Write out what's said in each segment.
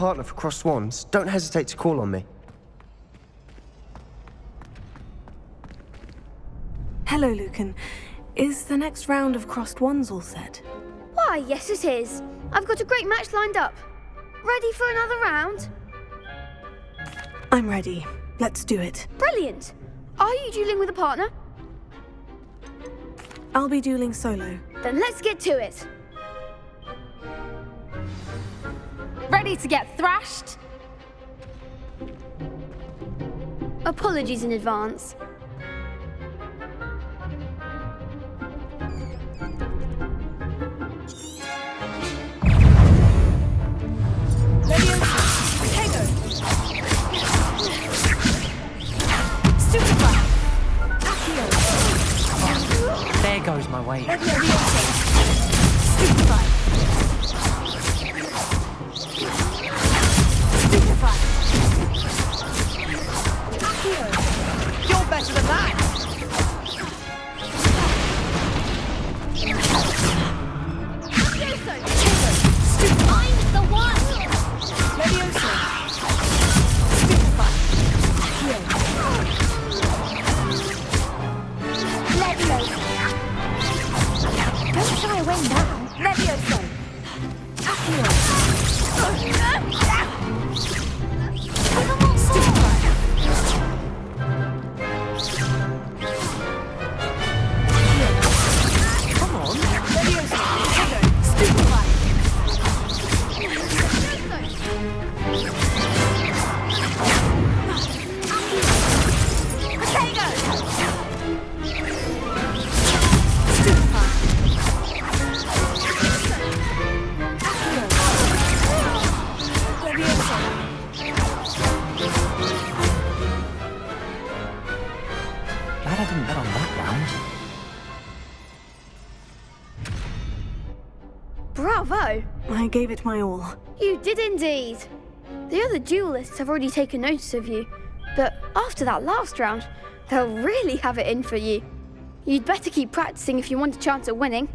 Partner for Crossed Swans, don't hesitate to call on me. Hello, Lucan. Is the next round of Crossed Wands all set? Why, yes it is. I've got a great match lined up. Ready for another round? I'm ready. Let's do it. Brilliant. Are you dueling with a partner? I'll be dueling solo. Then let's get to it. Ready to get thrashed? Apologies in advance. There goes my weight. You're better than that! I'm the one! Levioso! Don't shy away now. Levioso! Come on. Glad I didn't bet on that round. Bravo! I gave it my all. You did indeed. The other duelists have already taken notice of you, but after that last round, they'll really have it in for you. You'd better keep practicing if you want a chance at winning,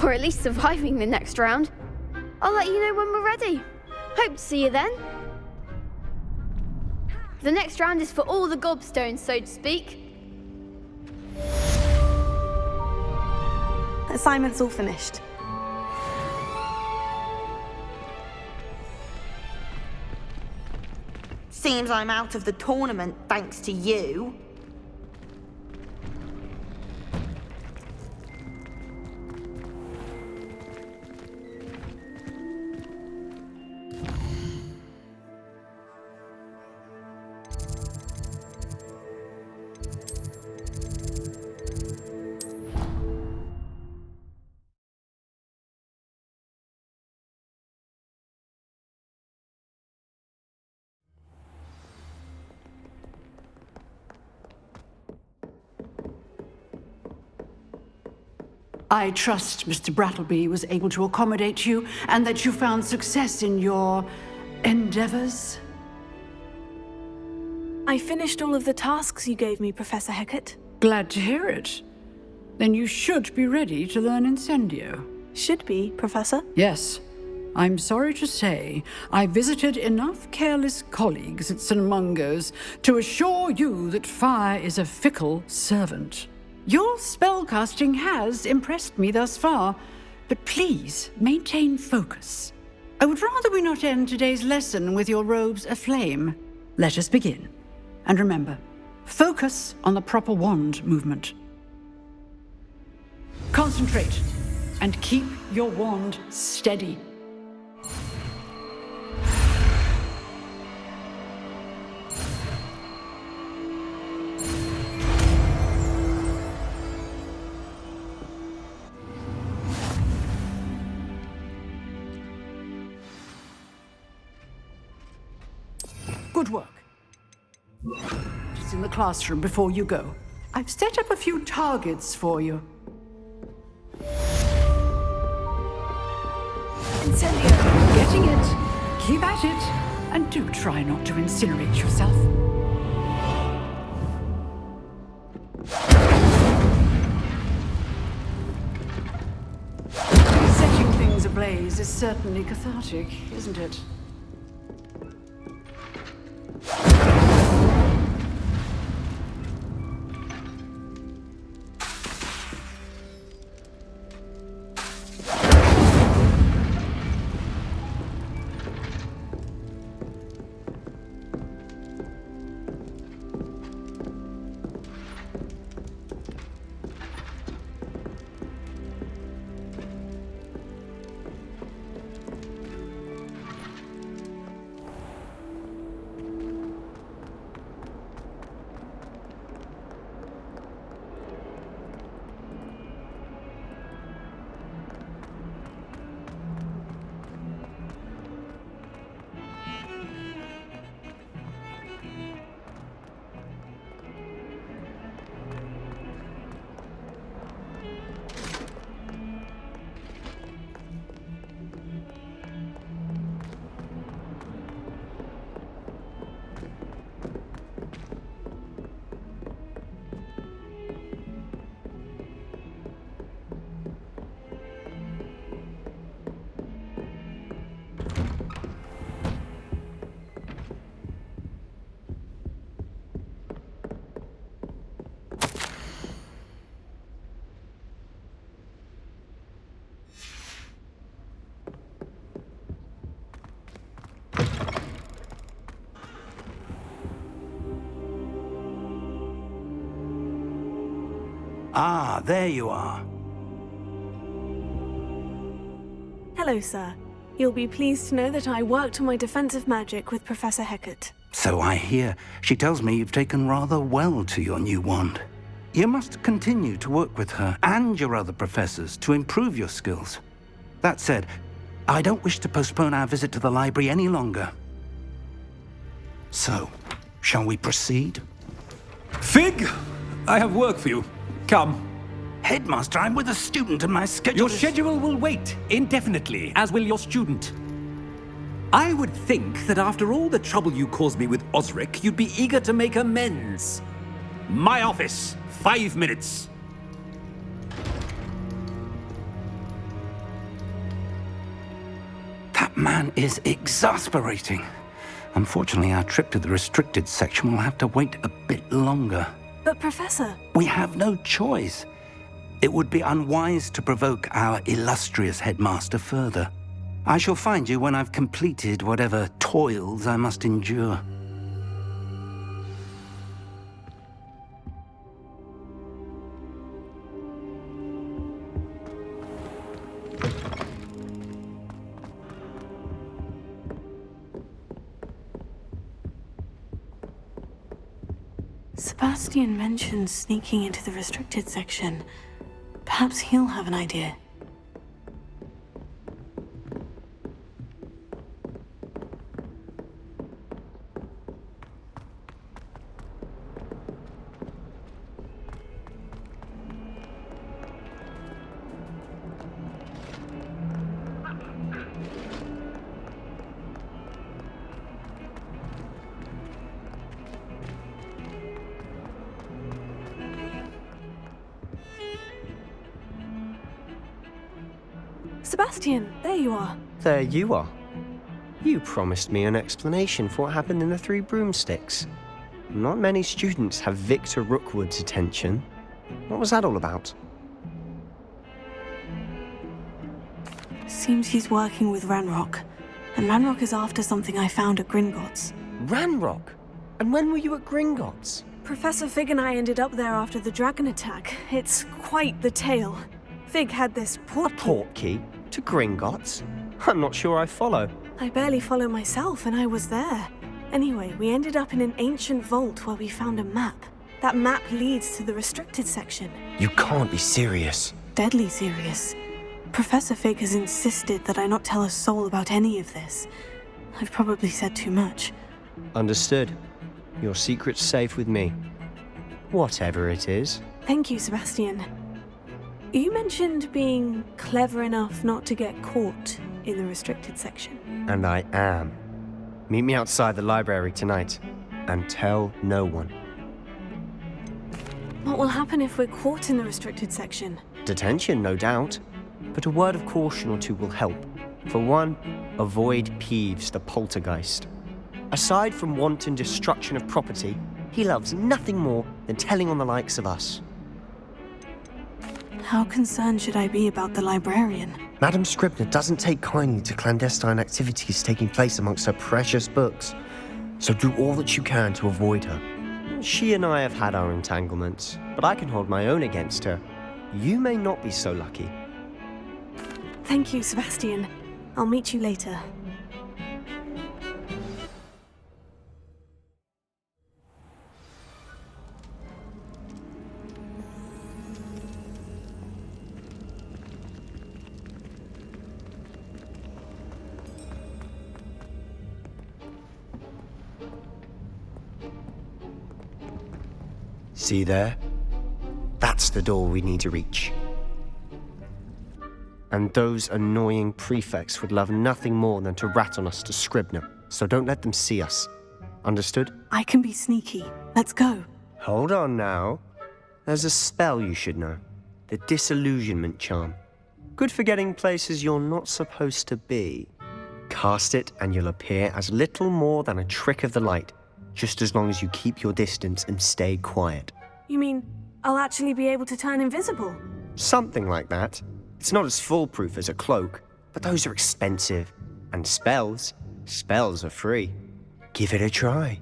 or at least surviving the next round. I'll let you know when we're ready. Hope to see you then. The next round is for all the gobstones, so to speak. Assignment's all finished. Seems I'm out of the tournament thanks to you. I trust Mr. Brattleby was able to accommodate you and that you found success in your endeavors. I finished all of the tasks you gave me, Professor Hecat. Glad to hear it. Then you should be ready to learn Incendio. Should be, Professor. Yes. I'm sorry to say, I visited enough careless colleagues at St. Mungo's to assure you that fire is a fickle servant. Your spellcasting has impressed me thus far, but please maintain focus. I would rather we not end today's lesson with your robes aflame. Let us begin. And remember, focus on the proper wand movement. Concentrate and keep your wand steady. Good work. Just in the classroom before you go. I've set up a few targets for you. Incendio! Getting it. Keep at it. And do try not to incinerate yourself. Setting things ablaze is certainly cathartic, isn't it? Ah, there you are. Hello, sir. You'll be pleased to know that I worked on my defensive magic with Professor Hecat. So I hear. She tells me you've taken rather well to your new wand. You must continue to work with her and your other professors to improve your skills. That said, I don't wish to postpone our visit to the library any longer. So, shall we proceed? Fig, I have work for you. Come. Headmaster, I'm with a student and my schedule Your is... schedule will wait indefinitely, as will your student. I would think that after all the trouble you caused me with Osric, you'd be eager to make amends. My office. 5 minutes. That man is exasperating. Unfortunately, our trip to the restricted section will have to wait a bit longer. But, Professor... We have no choice. It would be unwise to provoke our illustrious headmaster further. I shall find you when I've completed whatever toils I must endure. Sebastian mentioned sneaking into the restricted section. Perhaps he'll have an idea. Sebastian, there you are. There you are. You promised me an explanation for what happened in the Three Broomsticks. Not many students have Victor Rookwood's attention. What was that all about? Seems he's working with Ranrock. And Ranrock is after something I found at Gringotts. Ranrock? And when were you at Gringotts? Professor Fig and I ended up there after the dragon attack. It's quite the tale. Fig had this portkey. A portkey? To Gringotts? I'm not sure I follow. I barely follow myself, and I was there. Anyway, we ended up in an ancient vault where we found a map. That map leads to the restricted section. You can't be serious. Deadly serious. Professor Fig has insisted that I not tell a soul about any of this. I've probably said too much. Understood. Your secret's safe with me. Whatever it is. Thank you, Sebastian. You mentioned being clever enough not to get caught in the restricted section. And I am. Meet me outside the library tonight, and tell no one. What will happen if we're caught in the restricted section? Detention, no doubt. But a word of caution or two will help. For one, avoid Peeves, the poltergeist. Aside from wanton destruction of property, he loves nothing more than telling on the likes of us. How concerned should I be about the librarian? Madame Scribner doesn't take kindly to clandestine activities taking place amongst her precious books, so do all that you can to avoid her. She and I have had our entanglements, but I can hold my own against her. You may not be so lucky. Thank you, Sebastian. I'll meet you later. See there? That's the door we need to reach. And those annoying prefects would love nothing more than to rat on us to Scribner, so don't let them see us. Understood? I can be sneaky. Let's go. Hold on now. There's a spell you should know. The Disillusionment Charm. Good for getting places you're not supposed to be. Cast it and you'll appear as little more than a trick of the light, just as long as you keep your distance and stay quiet. You mean I'll actually be able to turn invisible? Something like that. It's not as foolproof as a cloak, but those are expensive. And spells are free. Give it a try.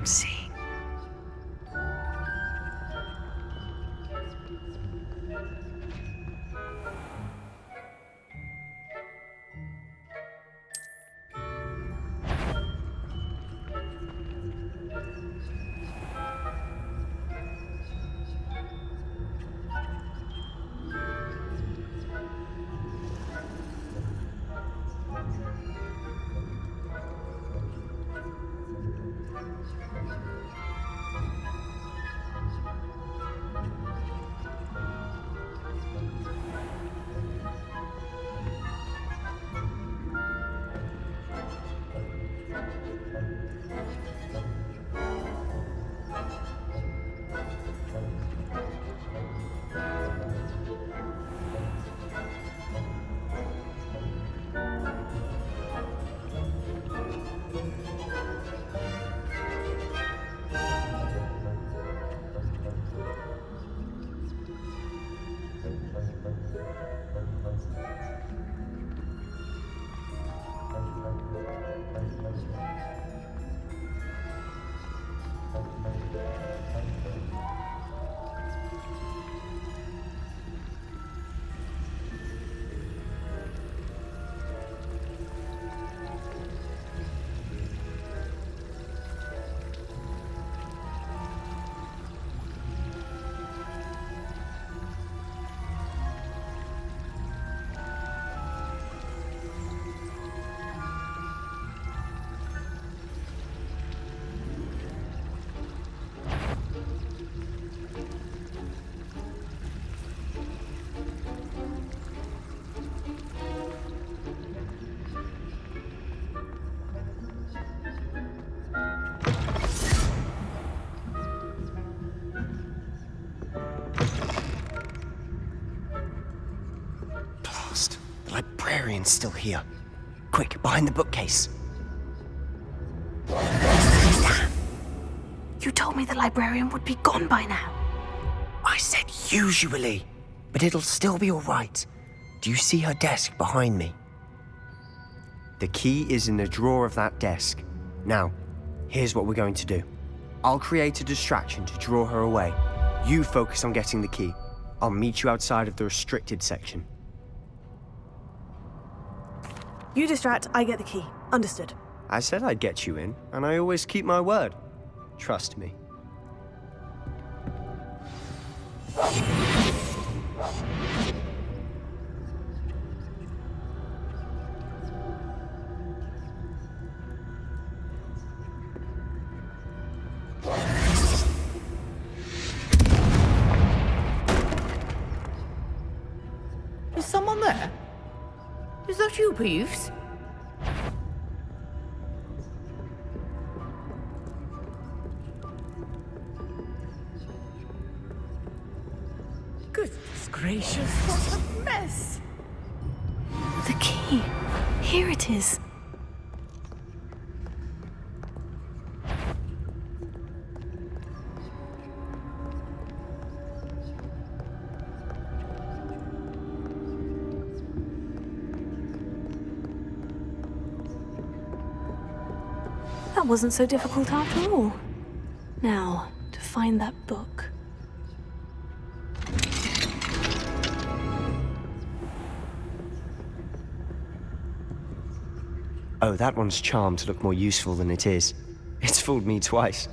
seeing. The librarian's still here. Quick, behind the bookcase. Damn! You told me the librarian would be gone by now. I said usually, but it'll still be all right. Do you see her desk behind me? The key is in the drawer of that desk. Now, here's what we're going to do. I'll create a distraction to draw her away. You focus on getting the key. I'll meet you outside of the restricted section. You distract, I get the key. Understood. I said I'd get you in, and I always keep my word. Trust me. Is someone there? Is that you, Peeves? Goodness gracious, what a mess! The key. Here it is. That wasn't so difficult after all. Now, to find that book. Oh, that one's charmed to look more useful than it is. It's fooled me twice.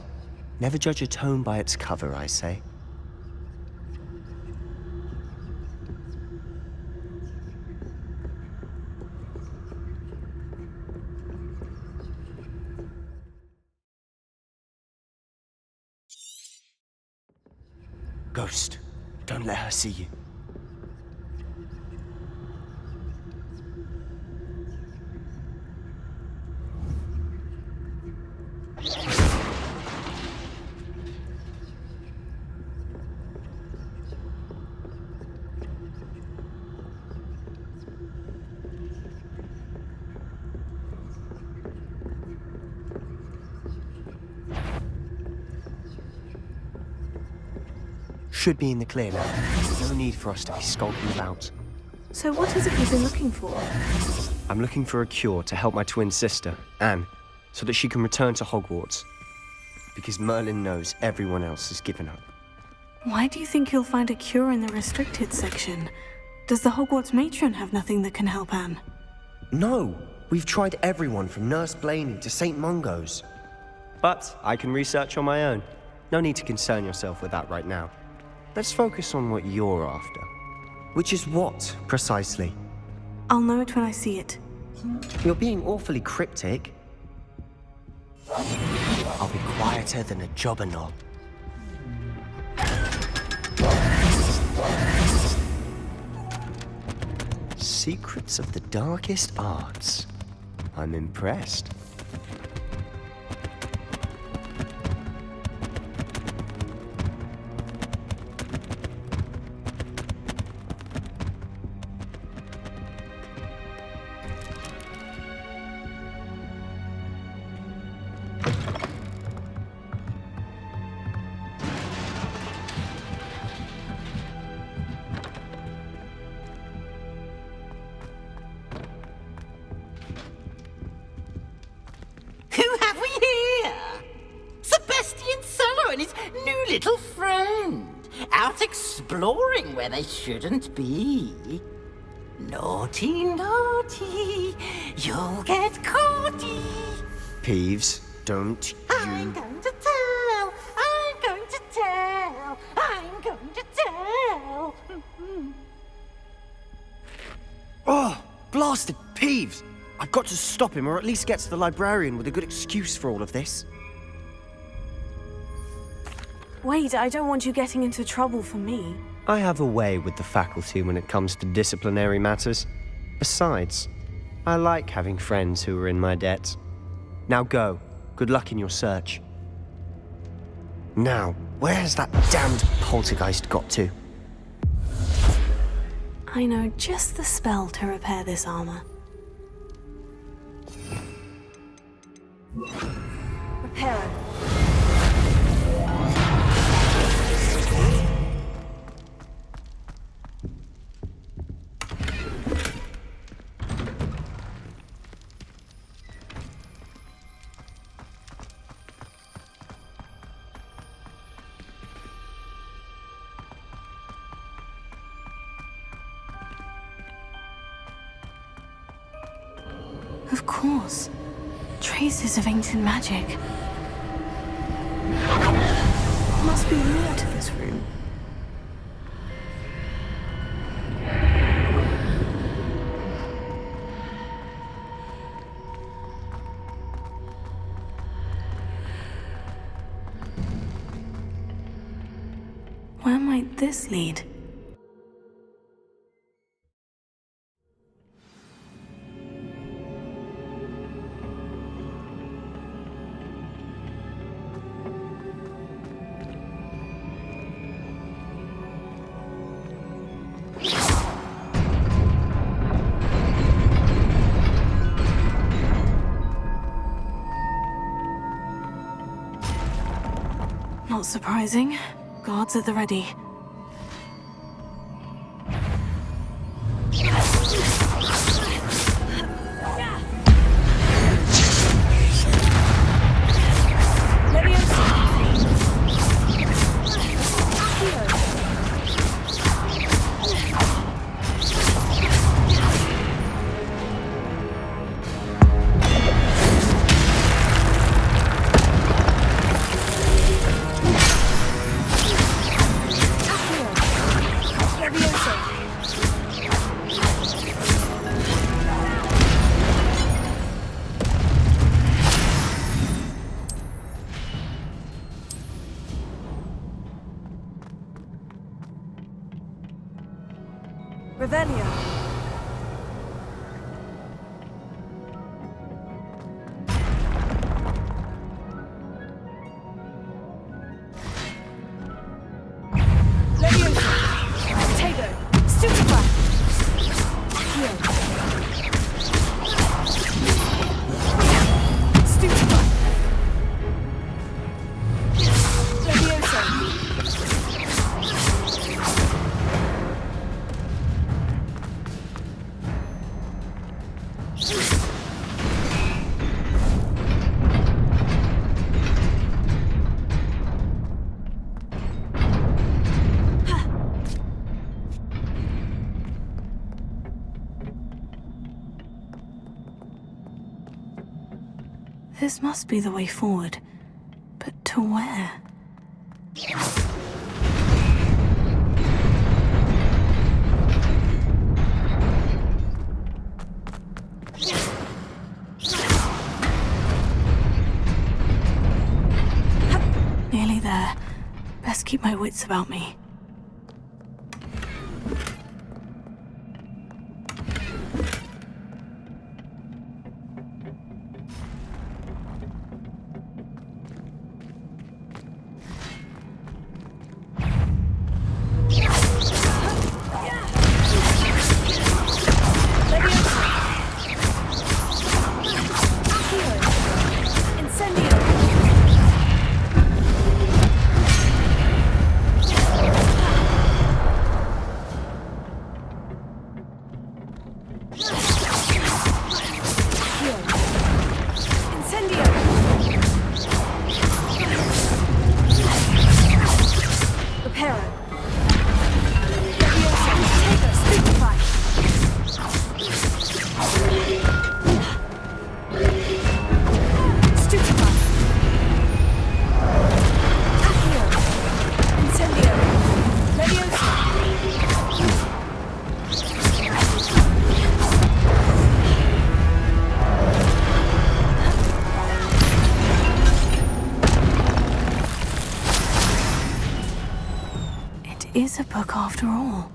Never judge a tome by its cover, I say. Ghost, don't let her see you. Should be in the clear now. No need for us to be skulking about. So what is it you've been looking for? I'm looking for a cure to help my twin sister, Anne, so that she can return to Hogwarts. because Merlin knows everyone else has given up. Why do you think you'll find a cure in the restricted section? Does the Hogwarts matron have nothing that can help Anne? No! We've tried everyone from Nurse Blainey to St. Mungo's. But I can research on my own. No need to concern yourself with that right now. Let's focus on what you're after. Which is what, precisely? I'll know it when I see it. You're being awfully cryptic. I'll be quieter than a jobberknoll. Secrets of the darkest arts. I'm impressed. Little friend, out exploring where they shouldn't be. Naughty, naughty, you'll get caughty. Peeves, don't you... I'm going to tell, I'm going to tell, I'm going to tell. Oh, blasted Peeves! I've got to stop him, or at least get to the librarian with a good excuse for all of this. Wait, I don't want you getting into trouble for me. I have a way with the faculty when it comes to disciplinary matters. Besides, I like having friends who are in my debt. Now go. Good luck in your search. Now, where has that damned poltergeist got to? I know just the spell to repair this armor. Repair it. Of course. Traces of ancient magic. Must be more to this room. Where might this lead? Not surprising. Guards at the ready. Revelio. This must be the way forward. But to where? Nearly there. Best keep my wits about me. Is a book after all.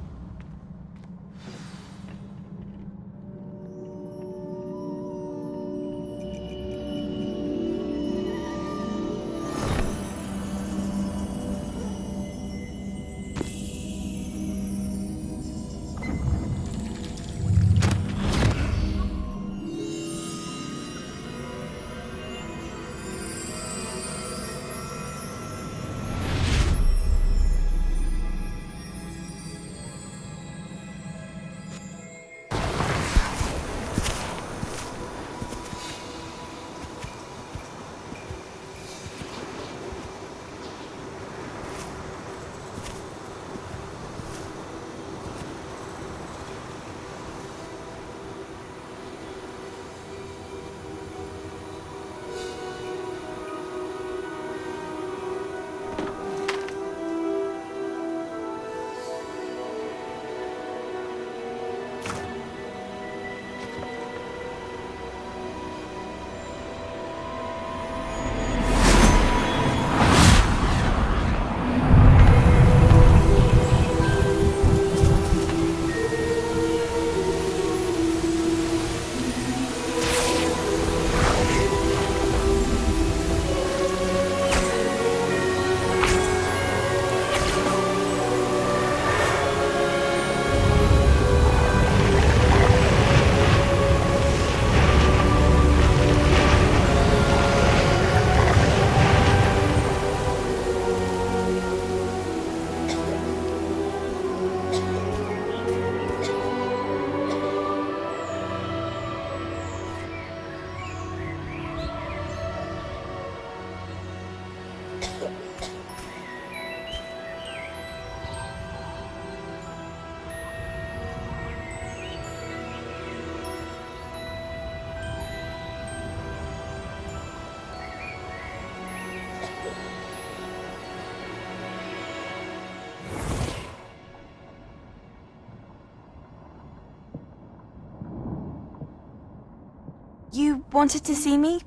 You wanted to see me?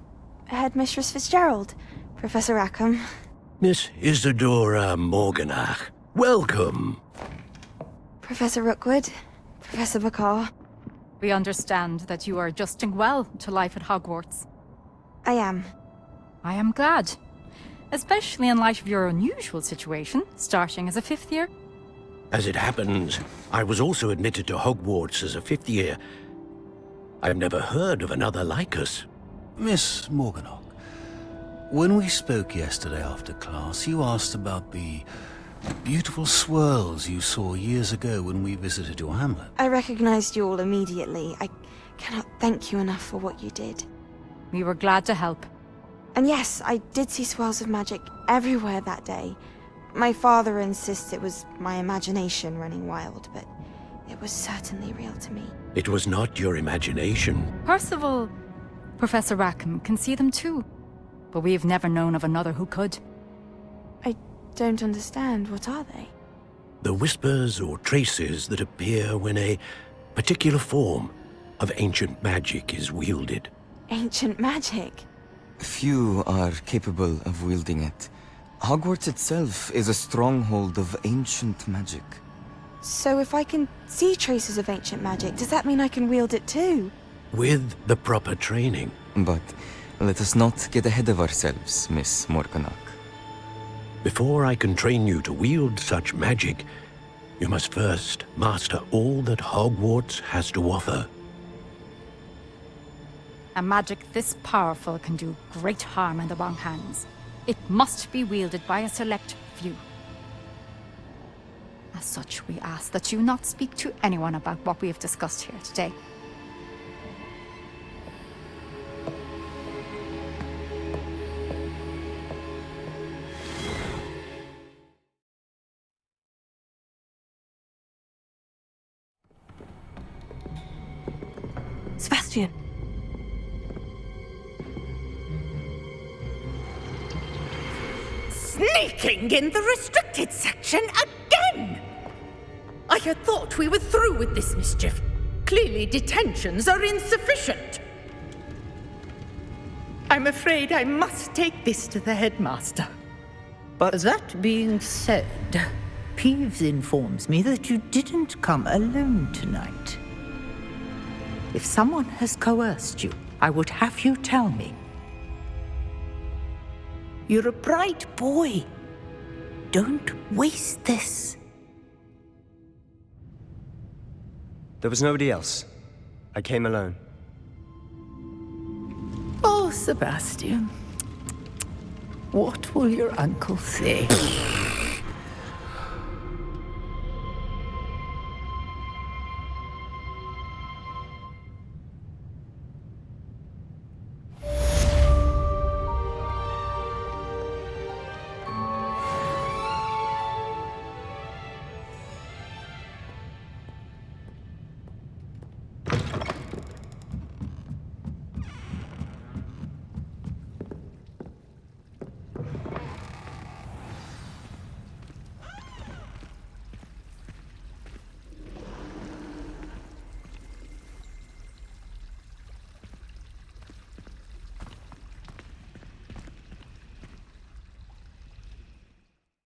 Headmistress Fitzgerald, Professor Rackham. Miss Isadora Morganach, welcome. Professor Rookwood, Professor Bakar. We understand that you are adjusting well to life at Hogwarts. I am. I am glad. Especially in light of your unusual situation, starting as a 5th year. As it happens, I was also admitted to Hogwarts as a 5th year. I've never heard of another like us. Miss Morganach, when we spoke yesterday after class, you asked about the beautiful swirls you saw years ago when we visited your hamlet. I recognized you all immediately. I cannot thank you enough for what you did. We were glad to help. And yes, I did see swirls of magic everywhere that day. My father insists it was my imagination running wild, but it was certainly real to me. It was not your imagination. Percival, Professor Rackham can see them too. but we've never known of another who could. I don't understand. What are they? The whispers or traces that appear when a particular form of ancient magic is wielded. Ancient magic? Few are capable of wielding it. Hogwarts itself is a stronghold of ancient magic. So if I can see traces of ancient magic, does that mean I can wield it too? With the proper training. But let us not get ahead of ourselves, Miss Morganach. Before I can train you to wield such magic, you must first master all that Hogwarts has to offer. A magic this powerful can do great harm in the wrong hands. It must be wielded by a select few. As such, we ask that you not speak to anyone about what we have discussed here today. Sebastian. Sneaking in the restricted section again! I had thought we were through with this mischief. Clearly detentions are insufficient. I'm afraid I must take this to the headmaster. But that being said, Peeves informs me that you didn't come alone tonight. If someone has coerced you, I would have you tell me. You're a bright boy. Don't waste this. there was nobody else. I came alone. Oh, Sebastian. What will your uncle say?